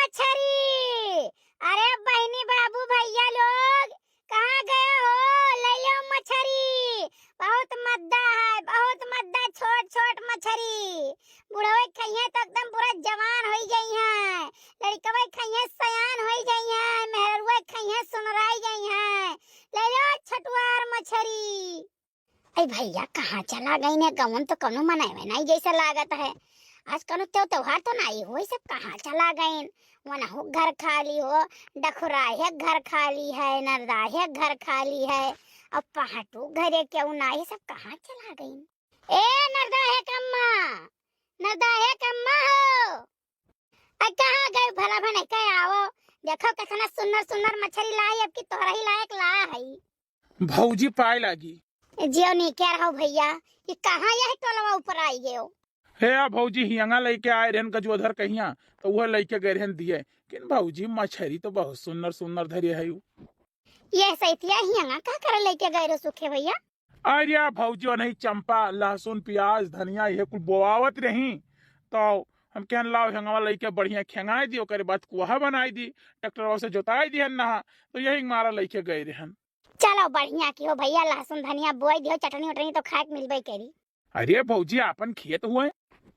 मछरी। अरे बहनी बाबू भैया लोग कहाँ गए हो? ले लो मछरी, बहुत मद्दा है, बहुत मद्दा। छोट छोट मछरी बुढ़वे खइए तो एकदम पूरा जवान हो गई है, लड़कवे खइए सयान हो गई है, मेहरुए खइए सुनराई गई है। ले लो छटुआर मछरी। अरे भैया कहाँ चला गई ने? गवन तो कौनो मनावे नहीं जैसा लागत है। आज कौनो त्योहार तो नहीं हो, सब कहाँ चला गए? वना हो घर खाली हो, डखरा है घर खाली है, नरदा है घर खाली है, अब पहाटू घरे क्यों ना? ये सब कहाँ चला गई? ए नरदा है कम्मा, नरदा है कम्मा हो, अरे कहाँ गए भला भने के आओ। देखो कितना सुंदर सुंदर मछली लाई, अब की तोहरा ही लायक ला है। भौजी पाए लागी जियो नहीं कह रहा भैया, ये कहाँ यह टोलवा ऊपर आई गए हो? हे भौजी हियंगा लेके आए रहन गजोधर कहिया तो वह लेके गए रहन दिए। किन भौजी मछरी तो बहुत सुंदर सुंदर धरी है। ये सैतिया हियंगा का कर लेके गए रो सुखे भैया? अरे भौजी नहीं, चंपा लहसुन प्याज धनिया ये कुल बोआवत रही तो हम कहन लाओ हियंगा लेके बढ़िया खेंगाई दी, ओकरे बाद कुहा बनाई दी, ट्रैक्टरवा से जोताई दी नहा, तो यही मारा लेके गए रहन। चलो बढ़िया की हो भैया, लहसुन धनिया बोई दियो, चटनी उटनी तो खाए मिलबे करी। अरे भौजी अपन खेत हुए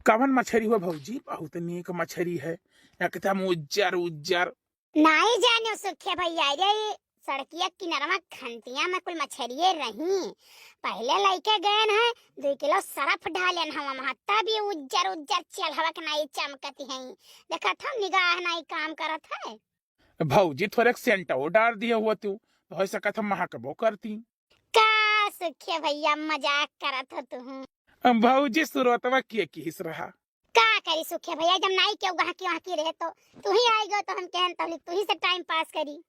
कवन मछरी हुआ भौजी? बहुत नीक मछरी है, एकदम उज्जर उज्जर। नहीं जाने सुखे भैया, रे सड़किया किनारा खंतिया में कुल मछरिये रही, पहले लेके गए हैं 2 किलो सरफ ढालन हम महत्ता भी उज्जर उज्जर चल हवा के नहीं चमकती है, देखा था निगाह नहीं काम करत है। भौजी थोड़े सेंटो डाल दिए हुआ तू तो हो सकत हम महकबो करती। का सुखे भैया मजाक करत हो तू? भौजी शुरुआतवा किए किस रहा का करी सुखे भैया, जब नहीं क्यों गहा की वहां की रहे तो तू ही आई गयो, तो हम कहन तब तू ही से टाइम पास करी।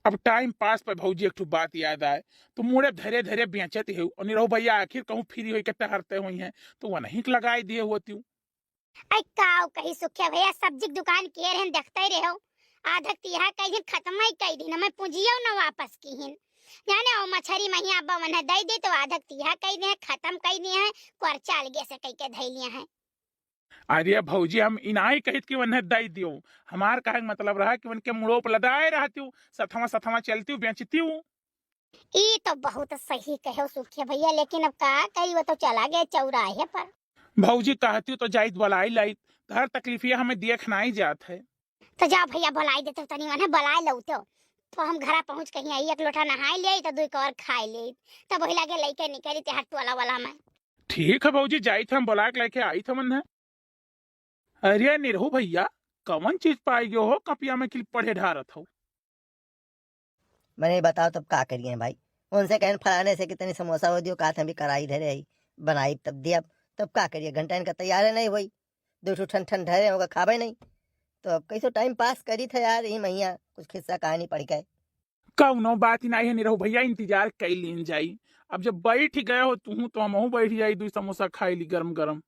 अब टाइम पास पर भौजी एक बात याद आए, तो मुड़े धरे धरे बेचत है और निरहु भैया आखिर कहूँ फ्री हो के हरते हुई हैं तो वह नहीं लगाई दिए हुआ तू। आई काऊ कही सुखे भैया, सब्जी की दुकान के रहन देखते रहो, आधा तिहा कई दिन खत्म ही कई दिन मैं पूंजियो न वापस की हिन, जाने ओ मछरी मही अब्बा मन दे दे तो आधा तिहा कई दिन खत्म कई दिन है, कर्चा अलगे से कई के धैलिया है। अरे भौजी हम इनाई कहित कि वन्हे दई दियो, हमार कहे मतलब रहा कि उनके मुड़ो पर लदाए रहती हूँ, सथवा सथवा चलती हूँ बेचती हूँ। ई तो बहुत सही कहो सुखे भैया, लेकिन अब का करी, वो तो चला गया चौराहे पर। भौजी कहती हूँ तो जाइत बलाई लाई, तो हर तकलीफिया हमें देखना ही जात है। तो जा भैया बुलाई देते तनी मन बुलाई लो तो हम घरा पहुंच कहीं आई, एक लोटा नहाई ले तो 2 कवर खाई ले, तब वही लगे लेके निकली ते हट वाला वाला में। ठीक है भौजी, जाई थे हम बुला के लेके आई थे मन। अरे निरहु भैया कौन चीज पाई गयो हो कपिया में कि पढ़े ढारत हो? मैंने बताओ तब का करिए भाई, उनसे कहन फलाने से कितनी समोसा हो दियो, कहा भी कराई धरे आई बनाई तब दिया, तब का करिए घंटा इनका तैयार है नहीं हुई, 2 ठन ठन धरे होगा खावे नहीं, तो अब कैसे टाइम पास करी था यार, यही मैया कुछ खिस्सा कहानी पढ़ के। कौनो बात नहीं है निरहु भैया, इंतजार कई लीन जाई, अब जब बैठ गए हो तू तो हम बैठ जाई, 2 समोसा खाई ली गरम गरम।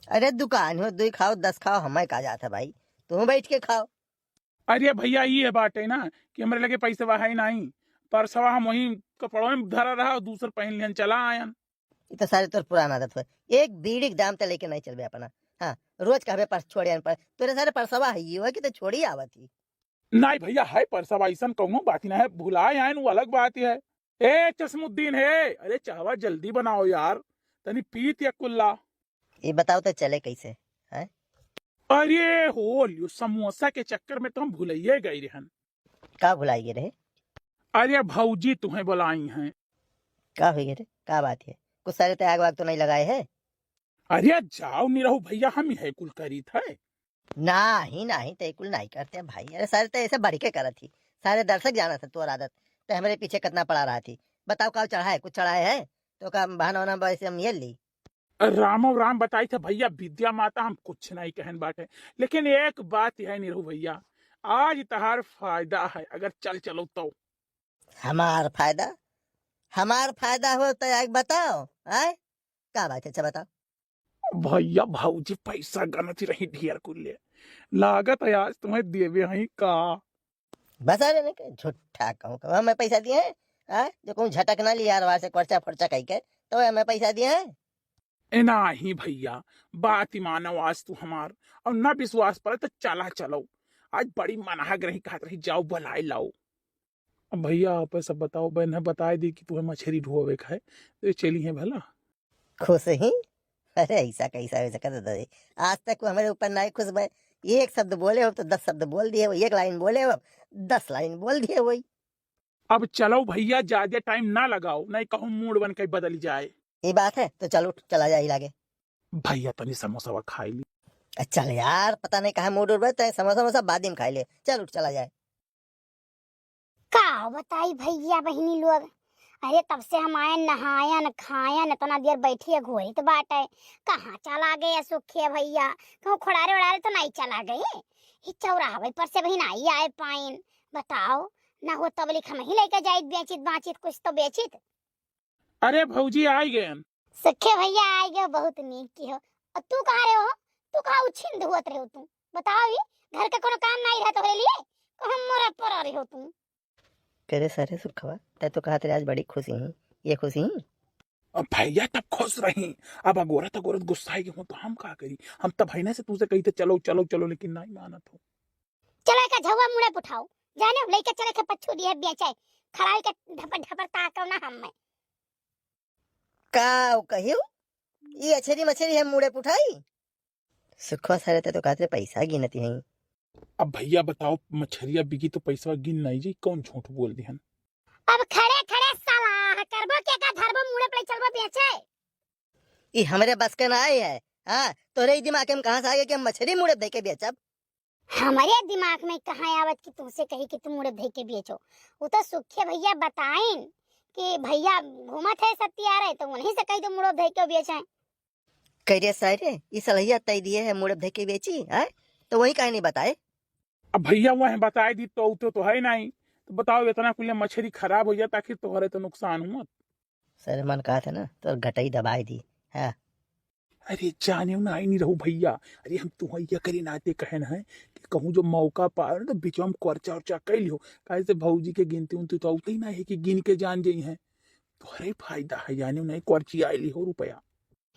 अरे दुकान हो 2 खाओ 10 खाओ, हमें कहा जाता भाई, तुम बैठ के खाओ। अरे भैया ये बात है ना कि हमारे लगे पैसा है नहीं, परसवा हम वही कपड़ों में धरा रहा और दूसर पहन लियन चला आयन। ये तो सारे तोर पुराना आदत है, एक बीड़ी के दाम तो लेके नहीं चलबे अपना। हाँ रोज कहबे पर्स छोड़े पर तोरे सारे परसवा है ये कि तो छोड़ी आवत ही नहीं भैया है परसवा, ऐसा कौनो बात ना है, भुलाए आयन वो अलग बात है। ए चश्मुद्दीन है, अरे चाहवा जल्दी बनाओ यार, तनी पीत या कुल्ला। ये बताओ तो चले कैसे है? अरे हो लियो समोसा के चक्कर में तो हम भूलिए गए रहन। का भुलाइए रहे? अरे भौजी तुम्हें बुलाई हैं। का हो गए रे, का बात है? कुछ सारे त्याग वाग तो नहीं लगाए है? अरे जाओ निरहु भैया, हम है कुल करी थे। नहीं नहीं ते कुल नहीं करते भाई, अरे सारे तो ऐसे बढ़ के करत थी, सारे दर्शक जाना था तोर आदत, तो हमारे पीछे कितना पड़ा रहा थी। बताओ का चढ़ाए, कुछ चढ़ाए है तो का बहाना होना वैसे हम ये ली। रामो राम बताई थे भैया, विद्या माता हम कुछ नहीं कहन बाटे, लेकिन एक बात है निरहु भैया, आज तहार फायदा है अगर चल चलो तो। हमार फायदा हो तो एक बताओ है का बात है, अच्छा बताओ। भैया भौजी पैसा गनत रही ढेर कुल्ले, लागत है आज तुम्हें देवे हई का। बस अरे नहीं झूठा कहूँ कब हमें पैसा दिए हैं? जो कहूँ झटक ना लिया वहां से खर्चा फर्चा कही के तो हमें पैसा दिए हैं? नहीं भैया बात मानो आज तू हमार, और न विश्वास पड़े तो चला चलो, आज बड़ी मनाहक रही, कहत रही जाओ बुलाए लाओ। अब भैया आप सब बताओ, बहन बता दी कि तुम्हें मछली ढोवे का है तो चली है भला। खुश ही? अरे ऐसा कैसा वैसा कर दे, आज तक वो हमारे ऊपर नहीं खुश भाई। एक शब्द बोले हो तो 10 शब्द बोल दिए वो, एक लाइन बोले हो 10 लाइन बोल दिए वही। अब चलो भैया, ज्यादा टाइम ना लगाओ, नहीं कहूँ मूड बन के बदल जाए। ये बात है तो चलो चला जाए लागे। भैया तनी समोसा वा खाई ली। चल यार, पता नहीं कहाँ मूड उड़ है, समोसा समोसा बाद में खाई ले, चल उठ चला जाए। का बताई भैया बहिनी लोग, अरे तब से हम आए नहायन खायन इतना देर बैठी है घोरी तो बाट है, कहाँ चला गए सुखे भैया, कहूँ खुड़ारे उड़ारे तो नहीं चला गए, ये चौराहे पर से भी नहीं आए पाइन। बताओ ना हो तब लिख हम ही लेकर जाइत बेचित बाचित कुछ तो बेचित। अरे भौजी आई गए। सुखे भैया आए गए, बहुत नीक की हो। और तू कहाँ रहे हो, तू कहाँ उछिंद हुआ रहे हो तू, बताओ ही घर का कोनो काम नहीं रहा तोहरे लिए, कहूँ मोरा पर रहे हो तू। करे सारे सुखवा, तै तो कहा तेरे आज बड़ी खुशी है, ये खुशी है? अब भैया तब खुश रही, अब अगोरत अगोरत गुस्साए हूँ तो हम क्या करी, हम तब भाई से तुझसे कही थे चलो चलो चलो, लेकिन नहीं मानत हो। चलो का झवा मुड़े उठाओ, जाने लेके चले के पछू दिए बेचाए, खड़ाई के ढपर ढपर ताकव ना हम में। का कहियो ये अछरी मछरी है मुड़े पुठाई? सुखवा सारे ते तो कहते पैसा गिनती है। अब भैया बताओ, मछरिया बिकी तो पैसा गिन नहीं जी, कौन झूठ बोल दी हन। अब खड़े खड़े साला करबो के का धरबो मुड़े पे चलबो बेचे। ये हमारे बस के ना है। हाँ तोरे ही दिमाग में कहाँ से आ गया कि हम मछली मुड़े दे के बेचब? हमारे दिमाग में कहाँ आवत कि तुमसे कही कि तुम मुड़े दे के बेचो, वो तो सुखे भैया बताएं कि भैया घूमत है सत्या रहे तो उन्हीं से कही तो मुड़े दे के बेचाए। कहिए सारे ये सलहिया तय दिए है मुड़े दे के बेची है, तो वही कहीं नहीं बताए। अब भैया वह बताए दी तो है नहीं, तो बताओ इतना कुल मछली खराब हो जाता कि तुम्हारे तो नुकसान हुआ। सर मन कहा था ना तो घटाई दबाई दी है। अरे जाने ना आई नहीं रहू भैया, अरे हम तुम्हें करी नाते कहन है कि कहूँ जो मौका पाए तो बीचवा में कर्चा उर्चा कर लियो, कैसे भौजी के गिनती उनती तो आते ही ना है कि गिन के जान जाई है, तो हरे फायदा है, जाने नहीं कर्ची आई ली हो रुपया।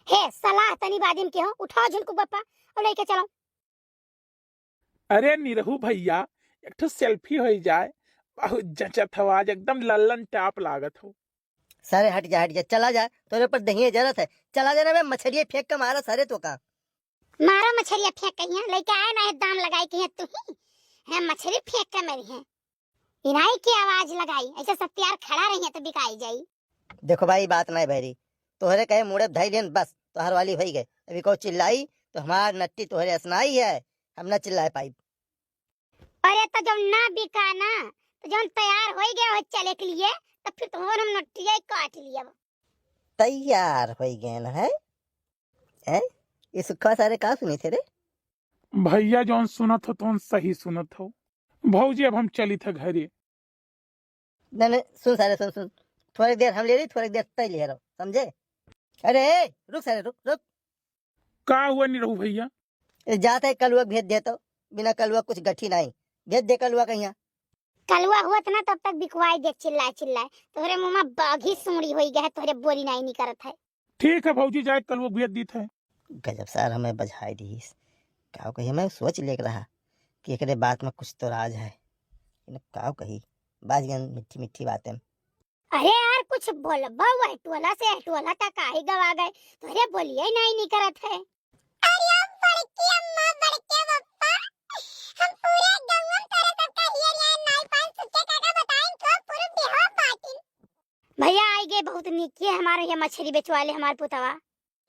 हे सलाह तनी बादिम के हो, उठाओ झुनकू बप्पा और लेके चलो। अरे निरहू भैया, एक तो सेल्फी हो जाए, बहुत जचत हो, आज एकदम लल्लन टाप लागत हो। सारे हट जा चला जा, तेरे ऊपर दही जरूरत है, चला जाना। मैं मछली फेंक के मारा सारे तो का मारा मछलियां फेंक कहीं लेके आए ना, दाम लगाई कहीं तू ही है मछली फेंक के मेरी है इनाई की आवाज लगाई, ऐसे सत्यार खड़ा रही है तो बिकाई जाई। देखो भाई बात नहीं भैरी, तोहरे कहे मुड़े धाई लेन बस तोहर वाली हो गए, अभी को चिल्लाई तो हमार नट्टी तोहरे असनाई है, हम न चिल्लाए पाई। अरे तो जब ना बिका ना तो जब तैयार हो गया हो चले के लिए तो फिर तो हम नट्टिया काट लिया। तैयार हो गए ना है, ये सुखा सारे का सुनी थे रे? भैया जौन सुनत हो तो सही सुनत हो। भौजी अब हम चली थे घरे। नहीं सुन सारे सुन, थोड़ी देर हम ले रही, थोड़ी देर तय ले रहा, समझे? अरे रुक सारे रुक। का हुआ नहीं रहू भैया? जाते है कलुआ भेज दे, तो बिना कलुआ कुछ गठी नहीं, भेज दे कलुआ कहीं। कलुआ हुआ था ना तब तक बिकवाई देख चिल्लाए तोहरे मुंह में बाघी सुमड़ी हो गया है, तोहरे बोली नहीं करत है। ठीक है भौजी, जाए कल वो भेज दी थे। गजब सार हमें बजाई दी, का कही मैं सोच ले रहा कि एकरे बात में कुछ तो राज है, का कही बाज गन मिठी मिठी बातें। अरे यार कुछ बोल बाबू, टोला से टोला तक आई गवा गए, तोहरे बोलिए नहीं करत है। अरे बड़की अम्मा बड़के पप्पा, हम पूरे गांव में तेरे सबका हियर यार नहीं पान सुच्चे काका बताएं को पूरे बेहो पाटिन। भैया आई गए, बहुत नीक है हमारे ये मछली बेचवाले हमार पुतवा।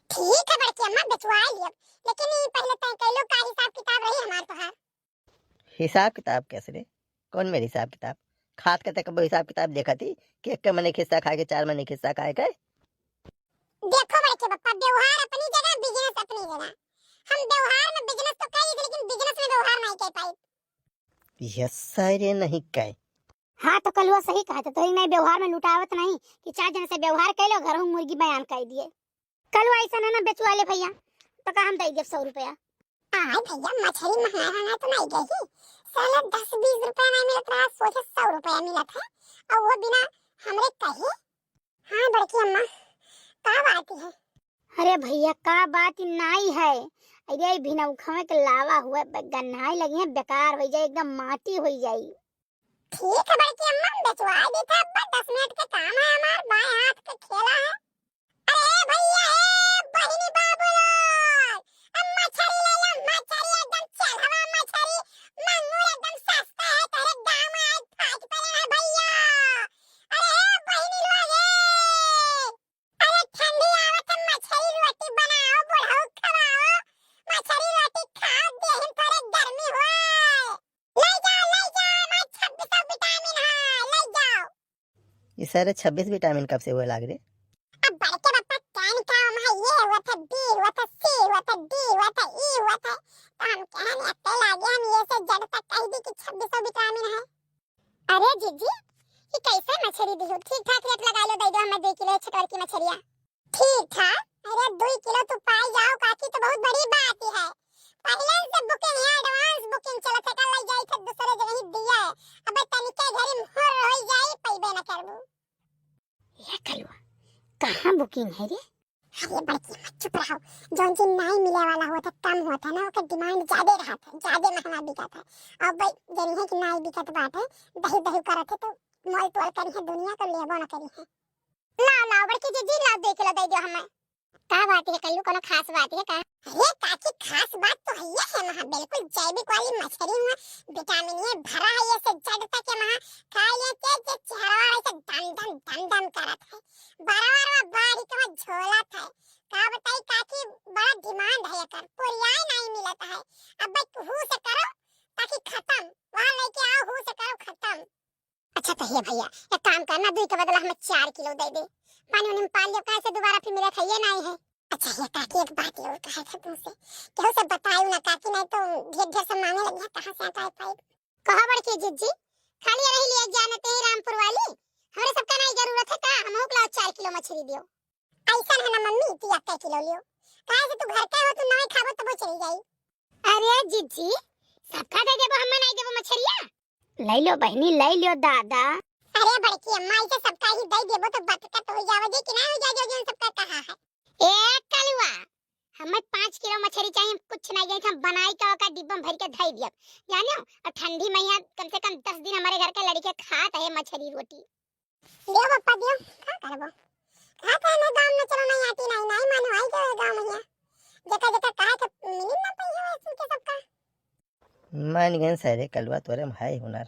ठीक है बड़की अम्मा बेचवा लियो, लेकिन ये पहले तय कह लो का हिसाब किताब रही हमार तोहार। हिसाब किताब कैसे रे? कौन मेरे हिसाब किताब? खाद के तक हिसाब किताब देखा थी कि एक महीने खिस्सा खाए के 4 महीने खिस्सा खाए के। देखो बड़के पप्पा, व्यवहार अपनी जगह, बिजनेस अपनी जगह। हम व्यवहार में बिजनेस तो कही, लेकिन बिजनेस में व्यवहार नहीं कर पाए। यस सारे नहीं कहे। हाँ तो कलुआ सही कहा था, तो मैं व्यवहार में लुटावत नहीं कि 4 जन से व्यवहार कर लो, घर में मुर्गी बयान कर दिए। कलुआ ऐसा ना बेचवाले भैया, तो का हम दे दे 100 रुपया। आय भैया मछली महंगा तो नहीं गई, साला 10-20 रुपया नहीं मिलत रहा, सोचे 100 रुपया मिलत है, और वो बिना हमरे कहे। हाँ बड़की अम्मा का बात है? अरे भैया का बात नहीं है, अरे बिना उखावे के लावा हुआ गन्हाई लगी है, बेकार हो जाए, एकदम माटी हो जाई। ठीक है बड़की अम्मा, बेचवा दी था अब्बा, 10 मिनट का काम है, हमार बाएं हाथ का खेला है। अरे भैया ए बहिनी बाबू लोग, अब मछली ले लो, मछली एकदम चल हवा मछली, मंगूर एकदम सस्ता है, तेरे गांव में आज फाज पड़े हैं भैया। अरे बहिनी लोग ए, अरे ठंडी आवत है, मछली रोटी बनाओ, बुढ़ऊ खवाओ, मछली रोटी खाओ, देह में थोड़े गर्मी होए। ले जाओ मैं 2600 विटामिन है, ले जाओ। ये सारे 26 विटामिन कब से हुए लाग रहे? अब बड़के बापा कैन का वहाँ ये हुआ था, बी हुआ था, सी हुआ था, डी हुआ था, ई हुआ था, तो हम कहने अत्ते लागे हम ये से जड़ तक कह दी कि 2600 विटामिन है। अरे जीजी ये कैसे मछली दी हो? ठीक ठाक रेट लगा लो, दे दो हमें 2 किलो छटवर की मछलियाँ। ठीक ठाक? अरे 2 किलो तो पाई जाओ काकी, तो बहुत बड़ी बात है। पहले से बुकिंग है, एडवांस बुकिंग चलत है, कल ले जाई थे दूसरे जगह ही दिया है, अब तनिके घरी मोर हो जाई, पैबे न करबू। ये कलवा कहाँ बुकिंग है रे? अरे बड़की मत चुप रहो, जौन चीज नहीं मिले वाला हुआ था, कम हुआ था ना, उसका डिमांड ज्यादा रहा था, ज्यादा महंगा बिका था। अब भाई जनी है कि नहीं बिकत बात है, दही दही करत है तो मोल तोल करी है, दुनिया को लेबो न करी है। लाओ लाओ बड़की जीजी, लाओ 2 किलो दे दो हमें। का बात है कल्लू, कोनो खास बात है का? अरे काकी खास बात तो है महा, बिल्कुल जैविक वाली मछली हुआ, विटामिन ये भरा है, ये से जड़ तक है महा, खा लेते जे चेहरा ऐसे दम दम करत है, बराबर बाड़ी तो झोलत है। का बताई काकी, बड़ा डिमांड है एकर, पुरियाई नहीं मिलत है। अब भाई हु से करो ताकि खत्म, वहां लेके आओ, हु से करो खत्म। अच्छा तो हे भैया एक काम करना, 2 के बदला हमें 4 किलो दे दे, पानी उन्हें पाल लियो, कैसे दोबारा फिर मेरा खाइए नहीं है। अच्छा ये काकी एक बात और कहा था तुमसे, केहू से बताई ना काकी, नहीं तो ढेर ढेर से मांगे लगी है, कहां से आता है पाइप। कहा बड़की जीजी खाली रही लिए जानते हैं रामपुर वाली, हमरे सबका नहीं जरूरत है का, हमहु लाओ 4 किलो मछली दियो। ऐसा है ना मम्मी, तू 1 किलो लियो, काहे से तू घर का हो, तू नहीं खाबो तब चली जाई। अरे जीजी सबका दे देबो, हमें नहीं देबो मछलियां। ले लो बहनी, ले लो दादा। अरे बड़की अम्मा ऐसे सबका ही दे देबो तो बटकट हो जावे कि नहीं हो जाए, जो सबका कहा है। ए कलवा हमें 5 किलो मछली चाहिए, कुछ नहीं गई, हम बनाई का डिब्बा भर के धई दिया जानो, और ठंडी मैया कम से कम 10 दिन हमारे घर के लड़के खात है मछली रोटी। लियो पप्पा दियो, का करबो, का कहने गांव में चलो नहीं आती, नहीं नहीं मानो आई के गांव में जका जका कहा तो मिली ना पई है सुन के सबका। मान गए सारे कलवा तोरे में है हुनर।